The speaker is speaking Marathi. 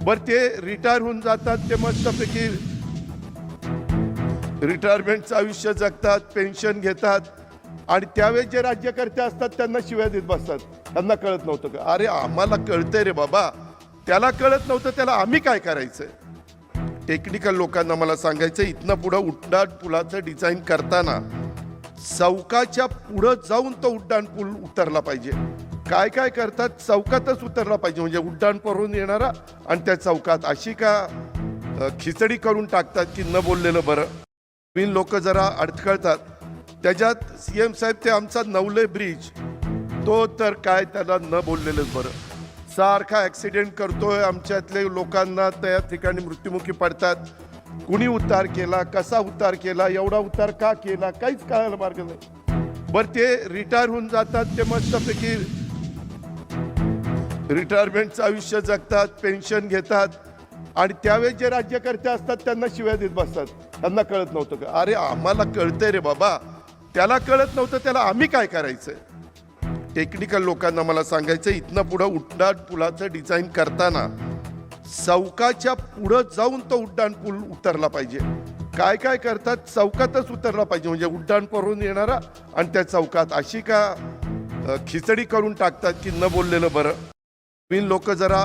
बरं ते रिटायर होऊन जातात, ते मस्तपैकी रिटायरमेंटचं आयुष्य जगतात, पेन्शन घेतात आणि त्यावेळेस जे राज्यकर्ते असतात त्यांना शिव्या देत बसतात. त्यांना कळत नव्हतं का? अरे आम्हाला कळतंय रे बाबा, त्याला कळत नव्हतं, त्याला आम्ही काय करायचंय? टेक्निकल लोकांना मला सांगायचं, इथनं पुढं उड्डाण पुलाचं डिझाईन करताना चौकाच्या पुढं जाऊन तो उड्डाण पूल उतरला पाहिजे. काय काय करतात, चौकातच उतरला पाहिजे, म्हणजे उड्डाण करून येणारा आणि त्या चौकात अशी का खिचडी करून टाकतात की न बोललेलं बरं. नवीन लोक जरा अडखळतात. त्याच्यात CM साहेब ते आमचा नवले ब्रिज, तो तर काय त्याला न बोललेलंच बरं. सारखा ॲक्सिडेंट करतोय, आमच्यातले लोकांना त्या ठिकाणी मृत्युमुखी पडतात. कुणी उतार केला, कसा उतार केला, एवढा उतार का केला, काहीच कळायला मार्ग नाही. बरं ते रिटायर होऊन जातात, ते मस्तपैकी रिटायरमेंटचं आयुष्य जगतात, पेन्शन घेतात आणि त्यावेळेस जे राज्यकर्ते असतात त्यांना शिव्या देत बसतात. त्यांना कळत नव्हतं का? अरे आम्हाला कळतंय रे बाबा, त्याला कळत नव्हतं, त्याला आम्ही काय करायचंय? टेक्निकल लोकांना मला सांगायचं, इथनं पुढं उड्डाण पुलाचं डिझाईन करताना चौकाच्या पुढं जाऊन तो उड्डाण पूल उतरला पाहिजे. काय काय करतात, चौकातच उतरला पाहिजे, म्हणजे उड्डाण करून येणारा आणि त्या चौकात अशी का खिचडी करून टाकतात की न बोललेलं बरं. नवीन लोक जरा